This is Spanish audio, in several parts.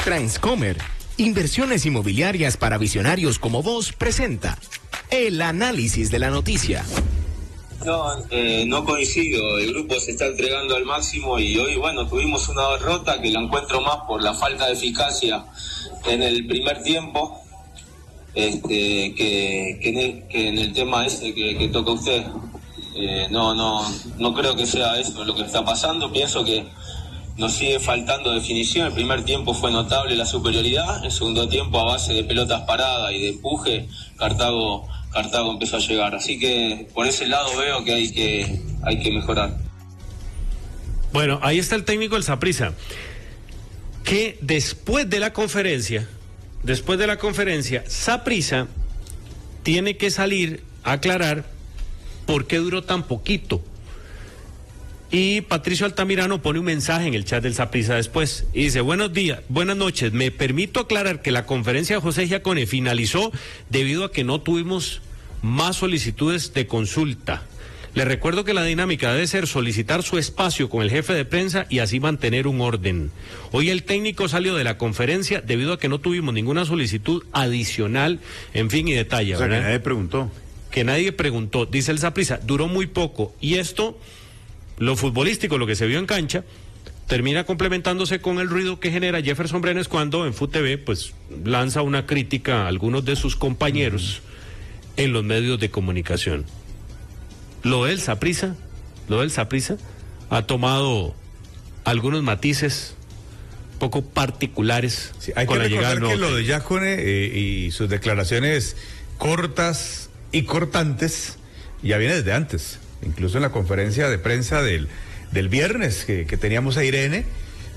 Transcomer, inversiones inmobiliarias para visionarios como vos, presenta el análisis de la noticia. No coincido, el grupo se está entregando al máximo y hoy, tuvimos una derrota que la encuentro más por la falta de eficacia en el primer tiempo que en el tema ese que toca usted. No creo que sea eso lo que está pasando. Pienso que nos sigue faltando definición. El primer tiempo fue notable la superioridad, el segundo tiempo a base de pelotas paradas y de empuje Cartago empezó a llegar, así que por ese lado veo que hay que mejorar. Bueno, ahí está el técnico del Saprissa, que después de la conferencia, Saprissa tiene que salir a aclarar por qué duró tan poquito. Y Patricio Altamirano pone un mensaje en el chat del Saprissa después y dice: buenos días, buenas noches, me permito aclarar que la conferencia de José Giacone finalizó debido a que no tuvimos más solicitudes de consulta. Le recuerdo que la dinámica debe ser solicitar su espacio con el jefe de prensa y así mantener un orden. Hoy el técnico salió de la conferencia debido a que no tuvimos ninguna solicitud adicional, en fin y detalle. O sea, ¿verdad? Que nadie preguntó, dice el Saprissa, duró muy poco y esto... Lo futbolístico, lo que se vio en cancha, termina complementándose con el ruido que genera Jefferson Brenes cuando en FUTV pues lanza una crítica a algunos de sus compañeros en los medios de comunicación. Lo del Saprissa ha tomado algunos matices poco particulares. Sí, hay que recordar que lo de Giacone y sus declaraciones cortas y cortantes ya viene desde antes. Incluso en la conferencia de prensa del viernes que teníamos a Irene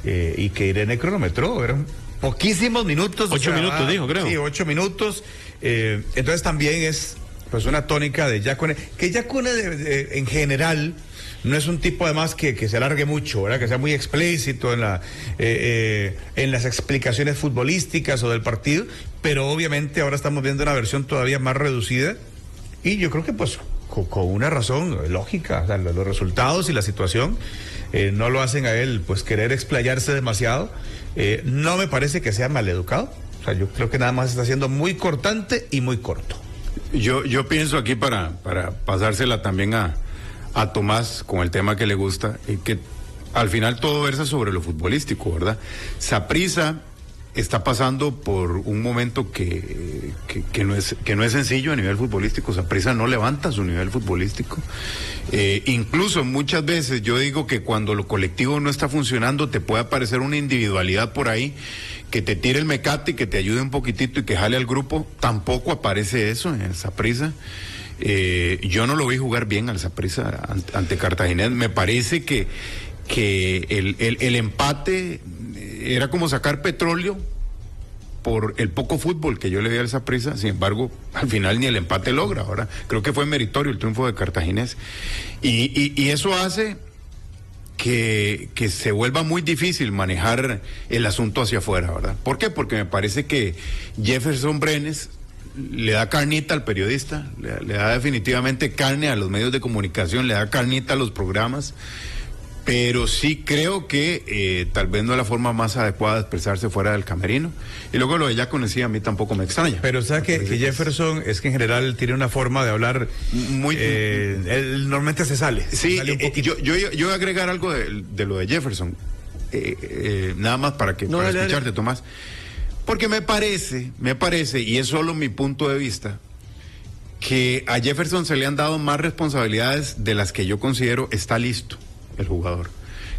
y que Irene cronometró, eran poquísimos minutos. 8 minutos dijo, creo. Sí, 8 minutos. Entonces también es pues una tónica de Giacone, que Giacone en general no es un tipo además que se alargue mucho, ¿verdad? Que sea muy explícito en las explicaciones futbolísticas o del partido, pero obviamente ahora estamos viendo una versión todavía más reducida y yo creo que pues con una razón lógica, o sea, los resultados y la situación no lo hacen a él pues querer explayarse demasiado. No me parece que sea maleducado, o sea, yo creo que nada más está siendo muy cortante y muy corto. Yo pienso aquí para pasársela también a Tomás con el tema que le gusta, y que al final todo versa sobre lo futbolístico, ¿verdad? Saprissa está pasando por un momento que no es sencillo a nivel futbolístico. Saprissa no levanta su nivel futbolístico. Incluso muchas veces yo digo que cuando lo colectivo no está funcionando, te puede aparecer una individualidad por ahí que te tire el mecate y que te ayude un poquitito y que jale al grupo. Tampoco aparece eso en Saprissa. Yo no lo vi jugar bien al Saprissa ante Cartaginés. Me parece que el empate era como sacar petróleo por el poco fútbol que yo le vi al Saprissa. Sin embargo, al final ni el empate logra. Ahora creo que fue meritorio el triunfo de Cartaginés y eso hace que se vuelva muy difícil manejar el asunto hacia afuera, ¿verdad? ¿Por qué? Porque me parece que Jefferson Brenes le da carnita al periodista, le da definitivamente carne a los medios de comunicación, le da carnita a los programas, pero sí creo que tal vez no es la forma más adecuada de expresarse fuera del camerino. Y luego lo de Giacone sí, a mí tampoy me extraña. Pero ¿sabes que Jefferson es que en general tiene una forma de hablar muy... él normalmente se sale. Sí, yo voy a agregar algo de lo de Jefferson, nada más para escucharte, Tomás. Porque me parece, y es solo mi punto de vista, que a Jefferson se le han dado más responsabilidades de las que yo considero está listo el jugador.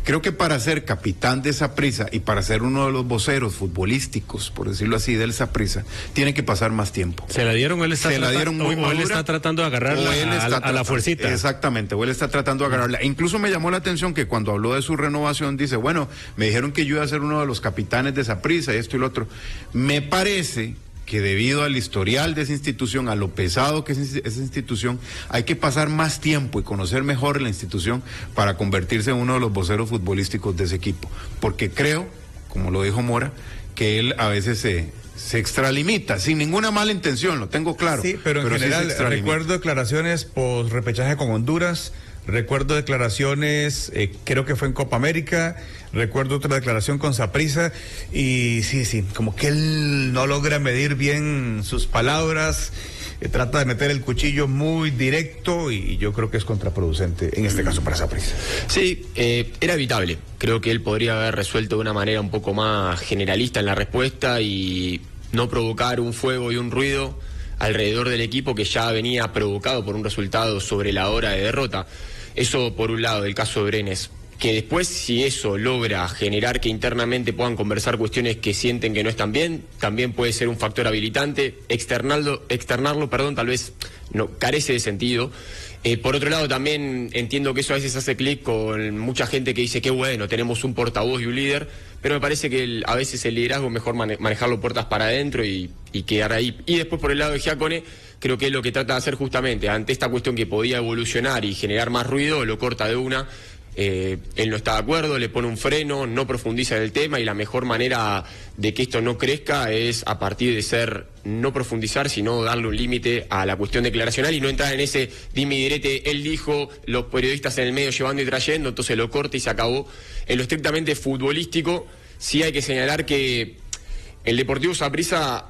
Creo que para ser capitán de Saprissa y para ser uno de los voceros futbolísticos, por decirlo así, del Saprissa, tiene que pasar más tiempo. ¿Se la dieron o él está él está tratando de agarrarla a la fuercita? Exactamente, o él está tratando de agarrarla. Incluso me llamó la atención que cuando habló de su renovación dice, bueno, me dijeron que yo iba a ser uno de los capitanes de Saprissa, esto y lo otro. Me parece que debido al historial de esa institución, a lo pesado que es esa institución, hay que pasar más tiempo y conocer mejor la institución para convertirse en uno de los voceros futbolísticos de ese equipo. Porque creo, como lo dijo Mora, que él a veces se extralimita, sin ninguna mala intención, lo tengo claro. Sí, pero en general, sí recuerdo declaraciones post repechaje con Honduras, recuerdo declaraciones, creo que fue en Copa América, recuerdo otra declaración con Saprissa, y sí, como que él no logra medir bien sus palabras, trata de meter el cuchillo muy directo y yo creo que es contraproducente en este caso para Saprissa. Sí, era evitable. Creo que él podría haber resuelto de una manera un poco más generalista en la respuesta y no provocar un fuego y un ruido alrededor del equipo que ya venía provocado por un resultado sobre la hora de derrota. Eso por un lado, el caso de Brenes. Que después, si eso logra generar que internamente puedan conversar cuestiones que sienten que no están bien, también puede ser un factor habilitante. Externarlo, tal vez no carece de sentido. Por otro lado, también entiendo que eso a veces hace clic con mucha gente que dice que bueno, tenemos un portavoz y un líder, pero me parece que a veces el liderazgo es mejor manejarlo puertas para adentro y quedar ahí. Y después por el lado de Giacone, creo que es lo que trata de hacer justamente ante esta cuestión que podía evolucionar y generar más ruido, lo corta de una. Él no está de acuerdo, le pone un freno, no profundiza en el tema y la mejor manera de que esto no crezca es a partir de no profundizar, sino darle un límite a la cuestión declaracional y no entrar en ese dime y direte, él dijo, los periodistas en el medio llevando y trayendo, entonces lo corta y se acabó. En lo estrictamente futbolístico, sí hay que señalar que el Deportivo Saprissa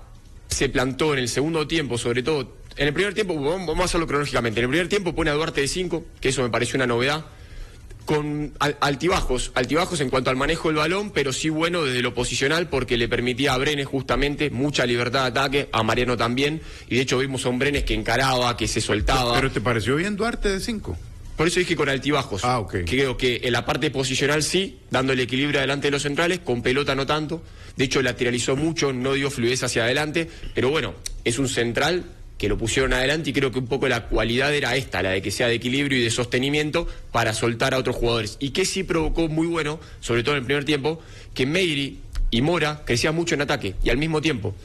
se plantó en el segundo tiempo, sobre todo, en el primer tiempo, vamos a hacerlo cronológicamente, en el primer tiempo pone a Duarte de 5, que eso me pareció una novedad, con altibajos en cuanto al manejo del balón, pero sí bueno desde lo posicional porque le permitía a Brenes justamente mucha libertad de ataque, a Mariano también, y de hecho vimos a un Brenes que encaraba, que se soltaba. ¿Pero te pareció bien Duarte de 5? Por eso dije con altibajos. Ok. Creo que en la parte posicional sí, dando el equilibrio adelante de los centrales, con pelota no tanto, de hecho lateralizó mucho, no dio fluidez hacia adelante, pero bueno, es un central que lo pusieron adelante y creo que un poco la cualidad era esta, la de que sea de equilibrio y de sostenimiento para soltar a otros jugadores. Y que sí provocó muy bueno, sobre todo en el primer tiempo, que Meiri y Mora crecían mucho en ataque y al mismo tiempo.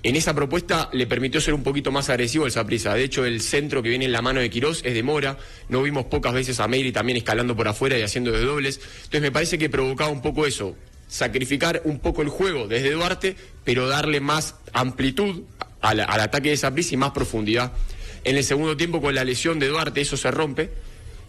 En esa propuesta le permitió ser un poquito más agresivo el Saprissa. De hecho, el centro que viene en la mano de Quirós es de Mora. No vimos pocas veces a Meiri también escalando por afuera y haciendo de dobles. Entonces me parece que provocaba un poco eso. Sacrificar un poco el juego desde Duarte, pero darle más amplitud al ataque de Saprissa y más profundidad. En el segundo tiempo, con la lesión de Duarte, eso se rompe.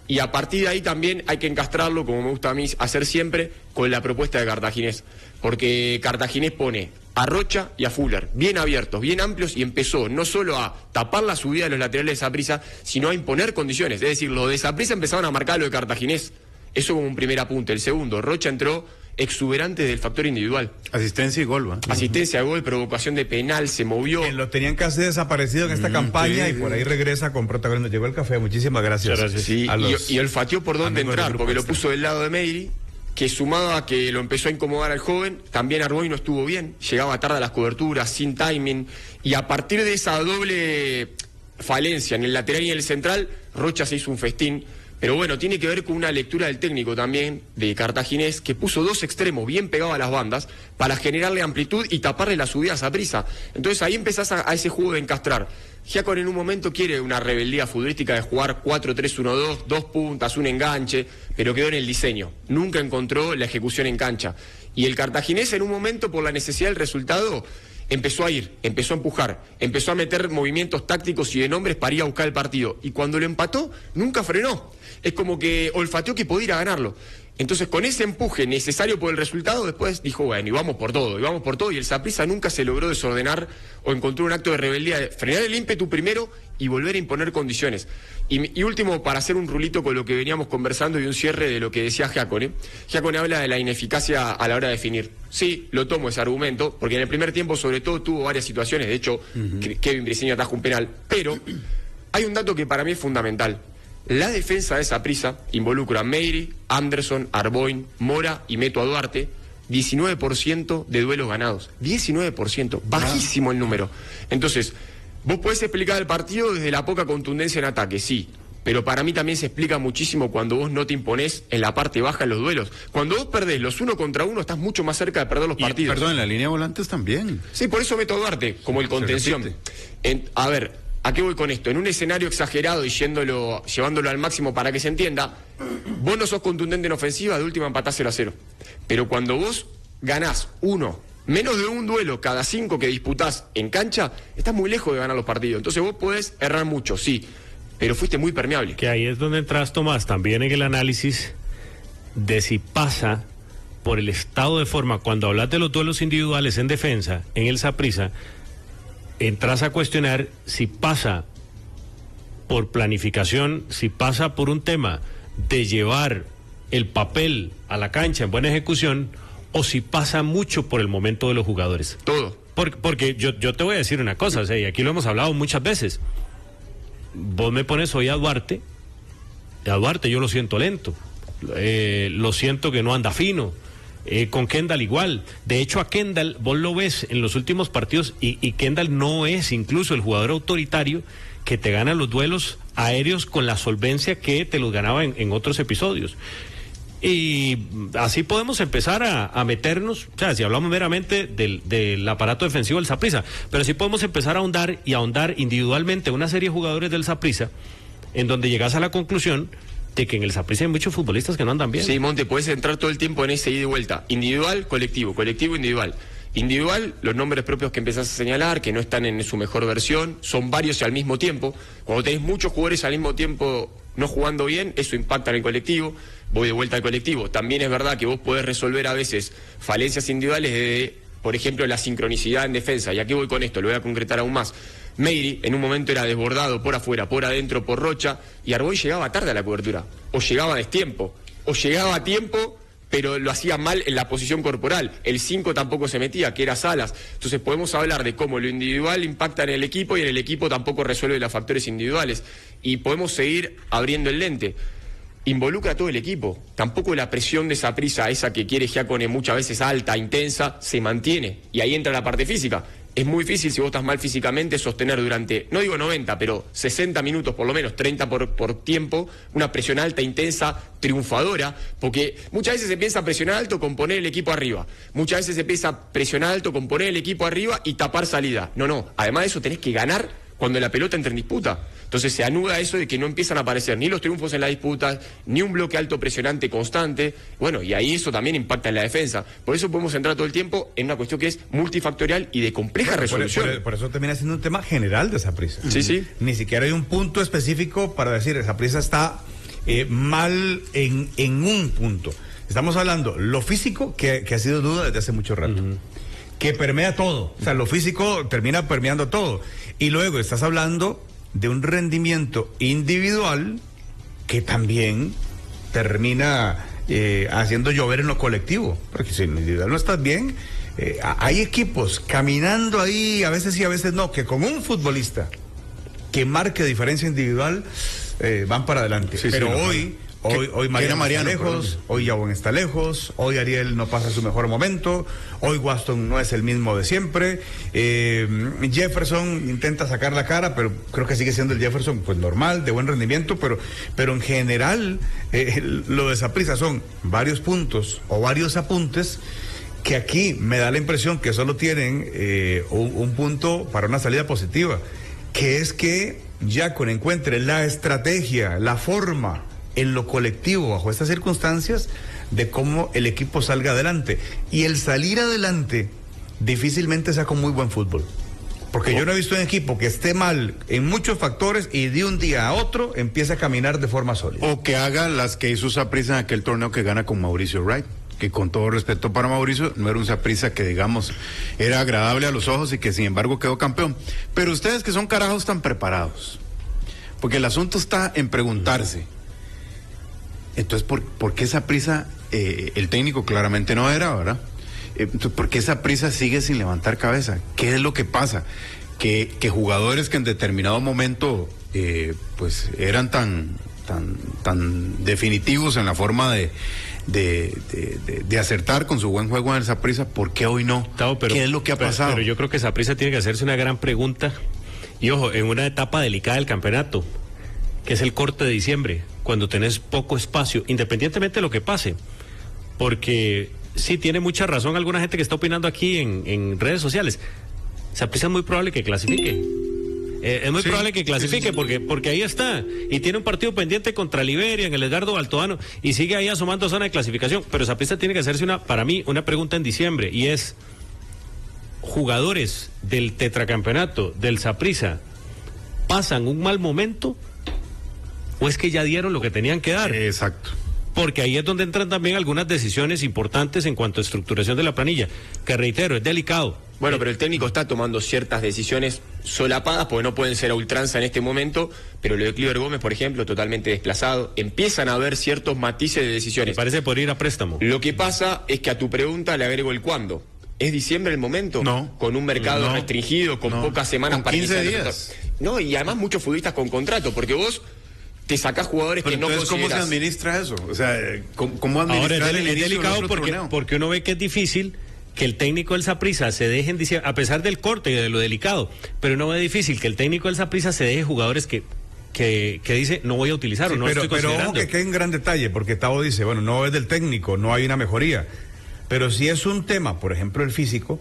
Y a partir de ahí también hay que encastrarlo, como me gusta a mí hacer siempre, con la propuesta de Cartaginés. Porque Cartaginés pone a Rocha y a Fuller, bien abiertos, bien amplios, y empezó no solo a tapar la subida de los laterales de Saprissa, sino a imponer condiciones. Es decir, los de Saprissa empezaron a marcar lo de Cartaginés. Eso como un primer apunte. El segundo, Rocha entró exuberante del factor individual. Asistencia y gol, ¿va? Asistencia, gol, provocación de penal, se movió. Lo tenían casi desaparecido en esta campaña, sí, y por ahí regresa con protagonismo. Llegó el café, muchísimas gracias. Sí, y olfateó por dónde entrar, porque lo puso del lado de Meiri, que sumado a que lo empezó a incomodar al joven, también Arboy no estuvo bien, llegaba tarde a las coberturas, sin timing, y a partir de esa doble falencia en el lateral y en el central, Rocha se hizo un festín. Pero bueno, tiene que ver con una lectura del técnico también, de Cartaginés, que puso dos extremos bien pegados a las bandas para generarle amplitud y taparle la subida a Saprissa. Entonces ahí empezás a ese juego de encastrar. Giacone en un momento quiere una rebeldía futbolística de jugar 4-3-1-2, dos puntas, un enganche, pero quedó en el diseño. Nunca encontró la ejecución en cancha. Y el Cartaginés en un momento, por la necesidad del resultado, empezó a empujar, empezó a meter movimientos tácticos y de nombres para ir a buscar el partido. Y cuando lo empató, nunca frenó. Es como que olfateó que podía ir a ganarlo. Entonces, con ese empuje necesario por el resultado, después dijo, bueno, y vamos por todo. Y el Saprissa nunca se logró desordenar o encontró un acto de rebeldía, de frenar el ímpetu primero y volver a imponer condiciones. Y último, para hacer un rulito con lo que veníamos conversando y un cierre de lo que decía Giacone. Giacone habla de la ineficacia a la hora de definir. Sí, lo tomo ese argumento, porque en el primer tiempo sobre todo tuvo varias situaciones. De hecho, Kevin Briceño atajó un penal. Pero hay un dato que para mí es fundamental. La defensa de Saprissa involucra a Meiri, Anderson, Arboin, Mora y meto a Duarte. 19% de duelos ganados. 19%. Bajísimo el número. Entonces, vos podés explicar el partido desde la poca contundencia en ataque, sí. Pero para mí también se explica muchísimo cuando vos no te imponés en la parte baja en los duelos. Cuando vos perdés los 1 contra 1, estás mucho más cerca de perder los partidos. Perdón, en la línea de volantes también. Sí, por eso meto a Duarte como el contención. A ver, ¿a qué voy con esto? En un escenario exagerado y llevándolo al máximo para que se entienda, vos no sos contundente en ofensiva, de última empatás 0-0. Pero cuando vos ganás menos de un duelo cada 5 que disputás en cancha, estás muy lejos de ganar los partidos. Entonces vos podés errar mucho, sí, pero fuiste muy permeable. Que ahí es donde entras, Tomás, también en el análisis de si pasa por el estado de forma. Cuando hablas de los duelos individuales en defensa, en el Saprissa, entras a cuestionar si pasa por planificación, si pasa por un tema de llevar el papel a la cancha en buena ejecución, o si pasa mucho por el momento de los jugadores. Todo. Porque yo te voy a decir una cosa, o sea, y aquí lo hemos hablado muchas veces. Vos me pones hoy a Duarte yo lo siento lento, lo siento que no anda fino. Con Kendall igual. De hecho, a Kendall vos lo ves en los últimos partidos y Kendall no es incluso el jugador autoritario que te gana los duelos aéreos con la solvencia que te los ganaba en otros episodios. Y así podemos empezar a meternos, o sea, si hablamos meramente del aparato defensivo del Saprissa, pero sí podemos empezar a ahondar individualmente una serie de jugadores del Saprissa, en donde llegas a la conclusión de que en el Saprissa hay muchos futbolistas que no andan bien. Sí, Monte, puedes entrar todo el tiempo en ese ida y vuelta. Individual, colectivo, colectivo, individual. Individual, los nombres propios que empezás a señalar, que no están en su mejor versión, son varios y al mismo tiempo. Cuando tenés muchos jugadores al mismo tiempo no jugando bien, eso impacta en el colectivo. Voy de vuelta al colectivo. También es verdad que vos podés resolver a veces falencias individuales de, por ejemplo, la sincronicidad en defensa. Y aquí voy con esto, lo voy a concretar aún más. Meiri en un momento era desbordado por afuera, por adentro, por Rocha, y Arboy llegaba tarde a la cobertura, o llegaba a destiempo, o llegaba a tiempo, pero lo hacía mal en la posición corporal. El 5 tampoco se metía, que era Salas. Entonces podemos hablar de cómo lo individual impacta en el equipo y en el equipo tampoco resuelve los factores individuales. Y podemos seguir abriendo el lente. Involucra a todo el equipo. Tampoco la presión de Saprissa, esa que quiere Giacone muchas veces alta, intensa, se mantiene. Y ahí entra la parte física. Es muy difícil, si vos estás mal físicamente, sostener durante, no digo 90, pero 60 minutos por lo menos, 30 por tiempo, una presión alta, intensa, triunfadora, porque muchas veces se piensa presionar alto con poner el equipo arriba. Muchas veces se piensa presionar alto con poner el equipo arriba y tapar salida. No. Además de eso tenés que ganar cuando la pelota entra en disputa. Entonces se anuda eso de que no empiezan a aparecer ni los triunfos en las disputas, ni un bloque alto presionante constante. Bueno, y ahí eso también impacta en la defensa. Por eso podemos entrar todo el tiempo en una cuestión que es multifactorial y de compleja resolución. Por eso termina siendo un tema general de Saprissa. Sí. Ni siquiera hay un punto específico para decir Saprissa está mal en un punto. Estamos hablando lo físico, que ha sido duda desde hace mucho rato. Que permea todo. O sea, lo físico termina permeando todo. Y luego estás hablando de un rendimiento individual que también termina haciendo llover en lo colectivo. Porque si en lo individual no estás bien, hay equipos caminando ahí, a veces sí, a veces no, que con un futbolista que marque diferencia individual van para adelante. Sí, pero sí, hoy Mariano está lejos, hoy Yabón está lejos, hoy Ariel no pasa su mejor momento, hoy Waston no es el mismo de siempre, Jefferson intenta sacar la cara, pero creo que sigue siendo el Jefferson pues normal, de buen rendimiento, pero en general lo de Saprissa son varios puntos o varios apuntes que aquí me da la impresión que solo tienen un punto para una salida positiva, que es que Giacone encuentre la estrategia, la forma en lo colectivo bajo estas circunstancias de cómo el equipo salga adelante. Y el salir adelante difícilmente saca un muy buen fútbol. Porque yo no he visto un equipo que esté mal en muchos factores y de un día a otro empieza a caminar de forma sólida. O que haga las que hizo Saprissa en aquel torneo que gana con Mauricio Wright, que con todo respeto para Mauricio, no era un Saprissa que digamos era agradable a los ojos y que sin embargo quedó campeón. Pero ustedes que son carajos tan preparados, porque el asunto está en preguntarse, entonces, ¿por qué Saprissa, el técnico claramente no era, ¿verdad? Entonces, ¿por qué Saprissa sigue sin levantar cabeza? ¿Qué es lo que pasa? Que jugadores que en determinado momento pues eran tan definitivos en la forma de acertar con su buen juego en el Saprissa, ¿por qué hoy no? ¿Qué es lo que ha pasado? Pero yo creo que Saprissa tiene que hacerse una gran pregunta, y ojo, en una etapa delicada del campeonato, que es el corte de diciembre, cuando tenés poco espacio, independientemente de lo que pase, porque sí tiene mucha razón alguna gente que está opinando aquí en redes sociales. Saprissa es muy probable que clasifique. Es muy probable que clasifique porque ahí está, y tiene un partido pendiente contra Liberia en el Edgardo Baltoano y sigue ahí asomando zona de clasificación. Pero Saprissa tiene que hacerse para mí una pregunta en diciembre, y es: jugadores del tetracampeonato del Saprissa pasan un mal momento o es que ya dieron lo que tenían que dar. Exacto. Porque ahí es donde entran también algunas decisiones importantes en cuanto a estructuración de la planilla, que reitero, es delicado. Bueno, pero el técnico está tomando ciertas decisiones solapadas porque no pueden ser a ultranza en este momento, pero lo de Cliver Gómez, por ejemplo, totalmente desplazado. Empiezan a haber ciertos matices de decisiones. Me parece por ir a préstamo. Lo que pasa es que a tu pregunta le agrego el cuándo. ¿Es diciembre el momento? No. Con un mercado restringido, con pocas semanas con 15 días. No, y además muchos futbolistas con contrato, porque vos te sacás jugadores pero que no entonces, considerás. ¿cómo se administra eso? O sea, ¿cómo administrar Ahora el es inicio delicado del otro porque torneo? uno ve que es difícil que el técnico del Saprissa se deje en diciembre, a pesar del corte y de lo delicado, pero uno ve difícil que el técnico del Saprissa se deje jugadores que dice no voy a utilizar o no estoy considerando. Pero ojo que hay un gran detalle, porque Tavo dice, bueno, no es del técnico, no hay una mejoría, pero si es un tema, por ejemplo, el físico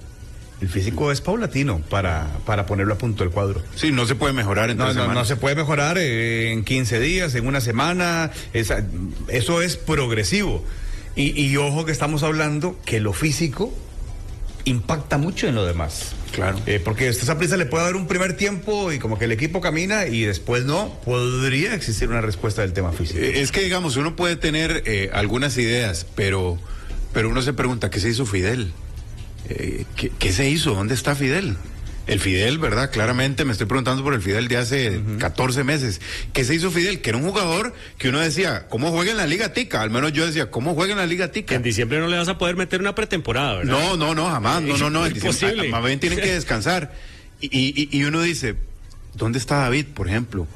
es paulatino para ponerlo a punto del cuadro. Sí, no se puede mejorar en 3 semanas. No se puede mejorar en 15 días, en una semana, eso es progresivo. Y ojo que estamos hablando que lo físico impacta mucho en lo demás. Claro. Porque esta Saprissa le puede dar un primer tiempo y como que el equipo camina y después no, podría existir una respuesta del tema físico. Es que, digamos, uno puede tener algunas ideas, pero uno se pregunta, ¿qué se hizo Fidel? ¿Qué se hizo? ¿Dónde está Fidel? El Fidel, ¿verdad? Claramente me estoy preguntando por el Fidel de hace 14 meses. ¿Qué se hizo Fidel? Que era un jugador que uno decía, ¿cómo juega en la Liga Tica? Al menos yo decía, ¿cómo juega en la Liga Tica? Que en diciembre no le vas a poder meter una pretemporada, ¿verdad? No, jamás. No. Es imposible. Más bien tienen que descansar. Y uno dice, ¿dónde está David, por ejemplo?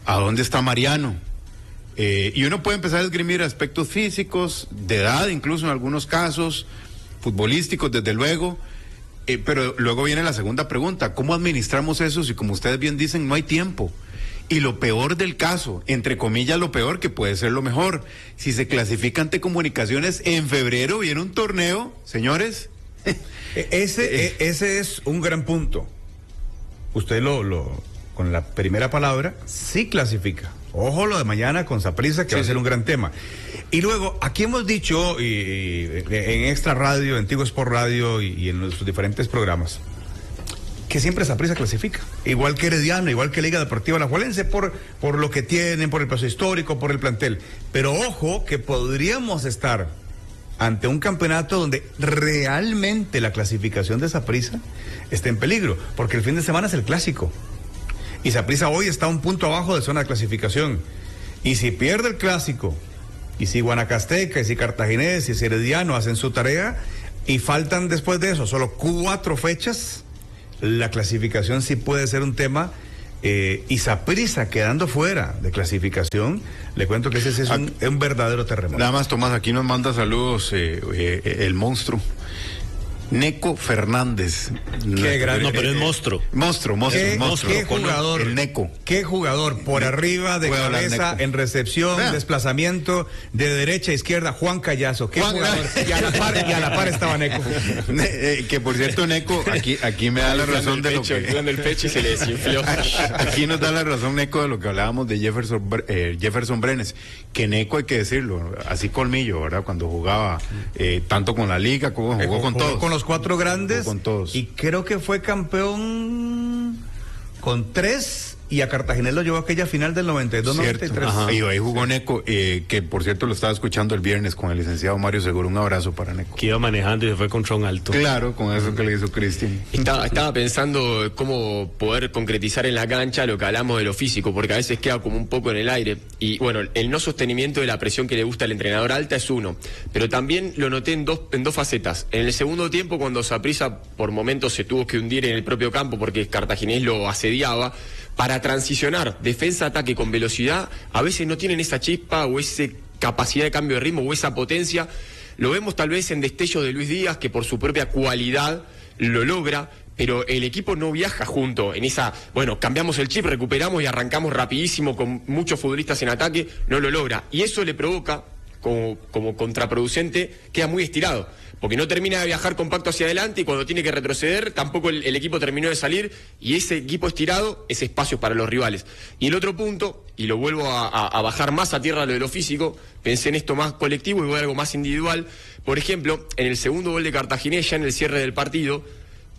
¿A dónde está Mariano? Y uno puede empezar a esgrimir aspectos físicos, de edad incluso en algunos casos, futbolísticos desde luego, pero luego viene la segunda pregunta, ¿cómo administramos eso si como ustedes bien dicen no hay tiempo? Y lo peor del caso, entre comillas lo peor, que puede ser lo mejor, si se clasifica ante Comunicaciones en febrero viene un torneo, señores. Ese es un gran punto. Usted con la primera palabra sí clasifica. Ojo lo de mañana con Saprissa, que va a ser un gran tema. Y luego, aquí hemos dicho, en Extra Radio, en Tigo Sport Radio y en nuestros diferentes programas, que siempre Saprissa clasifica. Igual que Herediano, igual que Liga Deportiva Alajuelense, por lo que tienen, por el peso histórico, por el plantel. Pero ojo que podríamos estar ante un campeonato donde realmente la clasificación de Saprissa está en peligro, porque el fin de semana es el clásico. Y Saprissa hoy está un punto abajo de zona de clasificación. Y si pierde el clásico, y si Guanacasteca, y si Cartaginés, y si Herediano hacen su tarea, y faltan después de eso solo 4 fechas, la clasificación sí puede ser un tema. Y Saprissa quedando fuera de clasificación, le cuento que ese es un verdadero terremoto. Nada más, Tomás, aquí nos manda saludos el monstruo. Neco Fernández. Qué gran. No, pero es monstruo. Monstruo. Qué jugador. El Neco. Qué jugador. Por arriba, de cabeza, en recepción, desplazamiento, de derecha a izquierda, Juan Callazo. Qué jugador. Y a la par estaba Neco. Que por cierto, Neco, aquí me da la razón de lo que. El pecho y se le desinfló. Aquí nos da la razón, Neco, de lo que hablábamos de Jefferson Brenes. Que Neco, hay que decirlo, así colmillo, ¿verdad? Cuando jugaba tanto con la Liga como jugó con todos. Con los 4 grandes. Con todos. Y creo que fue campeón con 3. Y a Cartaginés lo llevó a aquella final del 92-93. Y ahí jugó Neco, que por cierto lo estaba escuchando el viernes con el licenciado Mario Seguro. Un abrazo para Neco. Que iba manejando y se fue contra un alto. Claro, con eso que le hizo Cristian. Estaba pensando cómo poder concretizar en la cancha lo que hablamos de lo físico, porque a veces queda como un poco en el aire. Y bueno, el no sostenimiento de la presión que le gusta al entrenador alta es uno. Pero también lo noté en dos facetas. En el segundo tiempo, cuando Saprissa por momentos se tuvo que hundir en el propio campo porque Cartaginés lo asediaba, para transicionar defensa-ataque con velocidad, a veces no tienen esa chispa o esa capacidad de cambio de ritmo o esa potencia. Lo vemos tal vez en destellos de Luis Díaz, que por su propia cualidad lo logra, pero el equipo no viaja junto en esa, bueno, cambiamos el chip, recuperamos y arrancamos rapidísimo con muchos futbolistas en ataque, no lo logra. Y eso le provoca, como contraproducente, queda muy estirado, porque no termina de viajar compacto hacia adelante y cuando tiene que retroceder tampoco el equipo terminó de salir y ese equipo estirado es espacio para los rivales. Y el otro punto, y lo vuelvo a bajar más a tierra lo de lo físico, pensé en esto más colectivo y voy a algo más individual. Por ejemplo, en el segundo gol de Cartaginés, ya en el cierre del partido,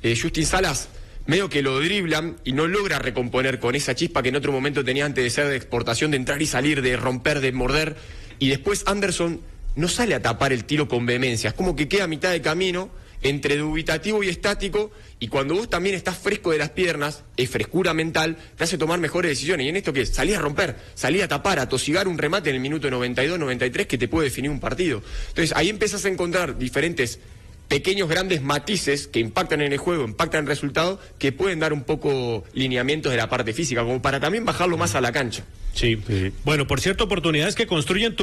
Justin Salas medio que lo driblan y no logra recomponer con esa chispa que en otro momento tenía antes de ser de exportación, de entrar y salir, de romper, de morder. Y después Anderson no sale a tapar el tiro con vehemencia, es como que queda a mitad de camino entre dubitativo y estático, y cuando vos también estás fresco de las piernas, es frescura mental, te hace tomar mejores decisiones. Y en esto que salí a romper, salí a tapar, a tosigar un remate en el minuto 92, 93 que te puede definir un partido. Entonces ahí empezás a encontrar diferentes pequeños, grandes matices que impactan en el juego, impactan en el resultado, que pueden dar un poco lineamientos de la parte física, como para también bajarlo más a la cancha. Sí. Bueno, por cierto, oportunidades que construyen tu